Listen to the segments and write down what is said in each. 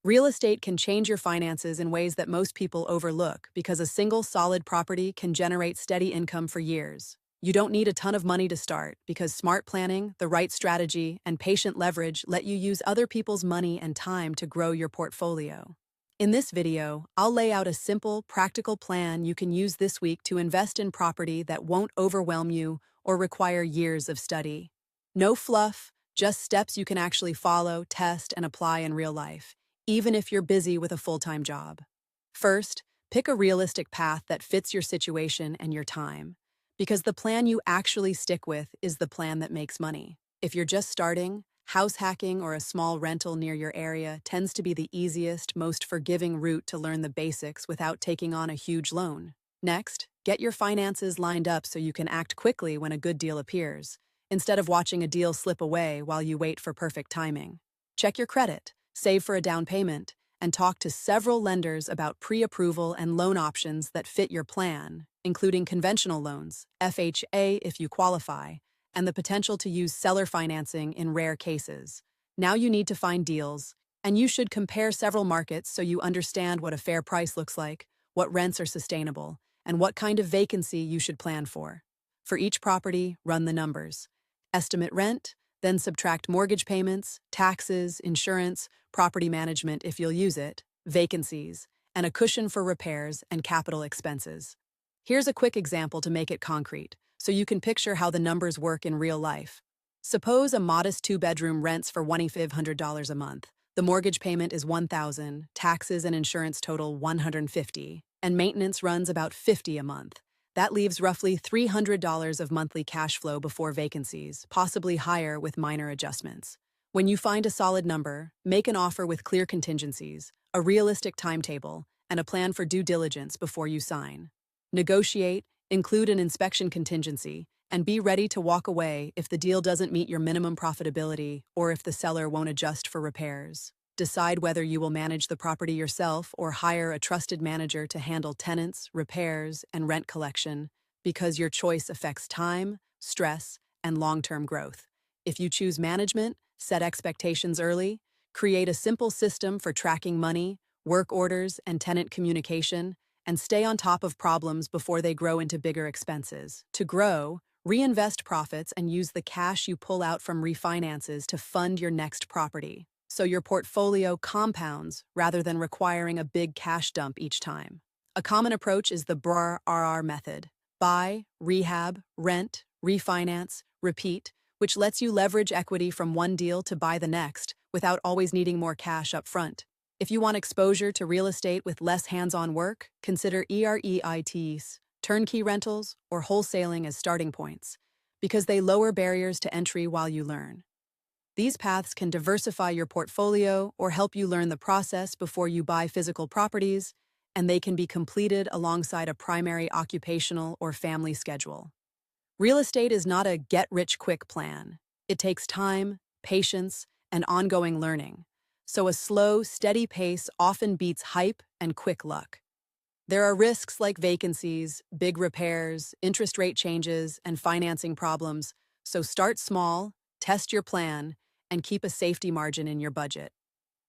Real estate can change your finances in ways that most people overlook because a single solid property can generate steady income for years. You don't need a ton of money to start because smart planning, the right strategy, and patient leverage let you use other people's money and time to grow your portfolio. In this video, I'll lay out a simple, practical plan you can use this week to invest in property that won't overwhelm you or require years of study. No fluff, just steps you can actually follow, test, and apply in real life, even if you're busy with a full-time job. First, pick a realistic path that fits your situation and your time, because the plan you actually stick with is the plan that makes money. If you're just starting, house hacking or a small rental near your area tends to be the easiest, most forgiving route to learn the basics without taking on a huge loan. Next, get your finances lined up so you can act quickly when a good deal appears, instead of watching a deal slip away while you wait for perfect timing. Check your credit, save for a down payment, and talk to several lenders about pre-approval and loan options that fit your plan, including conventional loans, FHA if you qualify, and the potential to use seller financing in rare cases. Now you need to find deals, and you should compare several markets so you understand what a fair price looks like, what rents are sustainable, and what kind of vacancy you should plan for. For each property, run the numbers. Estimate rent, then subtract mortgage payments, taxes, insurance, property management if you'll use it, vacancies, and a cushion for repairs and capital expenses. Here's a quick example to make it concrete, so you can picture how the numbers work in real life. Suppose a modest two-bedroom rents for $2,500 a month. The mortgage payment is $1,000, taxes and insurance total $150, and maintenance runs about $50 a month. That leaves roughly $300 of monthly cash flow before vacancies, possibly higher with minor adjustments. When you find a solid number, make an offer with clear contingencies, a realistic timetable, and a plan for due diligence before you sign. Negotiate, include an inspection contingency, and be ready to walk away if the deal doesn't meet your minimum profitability or if the seller won't adjust for repairs. Decide whether you will manage the property yourself or hire a trusted manager to handle tenants, repairs, and rent collection, because your choice affects time, stress, and long-term growth. If you choose management, set expectations early, create a simple system for tracking money, work orders, and tenant communication, and stay on top of problems before they grow into bigger expenses. To grow, reinvest profits and use the cash you pull out from refinances to fund your next property, so your portfolio compounds rather than requiring a big cash dump each time. A common approach is the BRRR method: buy, rehab, rent, refinance, repeat, which lets you leverage equity from one deal to buy the next without always needing more cash up front. If you want exposure to real estate with less hands-on work, consider EREITs, turnkey rentals, or wholesaling as starting points, because they lower barriers to entry while you learn. These paths can diversify your portfolio or help you learn the process before you buy physical properties, and they can be completed alongside a primary occupational or family schedule. Real estate is not a get-rich-quick plan. It takes time, patience, and ongoing learning, so a slow, steady pace often beats hype and quick luck. There are risks like vacancies, big repairs, interest rate changes, and financing problems, so start small, test your plan, and keep a safety margin in your budget.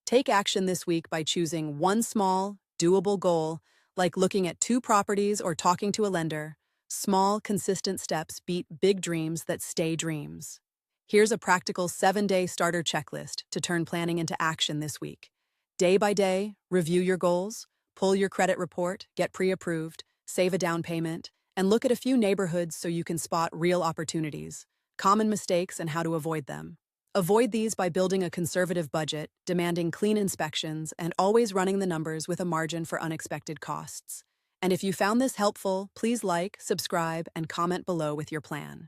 Take action this week by choosing one small, doable goal, like looking at 2 properties or talking to a lender. Small, consistent steps beat big dreams that stay dreams. Here's a practical 7-day starter checklist to turn planning into action this week. Day by day, review your goals, pull your credit report, get pre-approved, save a down payment, and look at a few neighborhoods so you can spot real opportunities, common mistakes, and how to avoid them. Avoid these by building a conservative budget, demanding clean inspections, and always running the numbers with a margin for unexpected costs. And if you found this helpful, please like, subscribe, and comment below with your plan.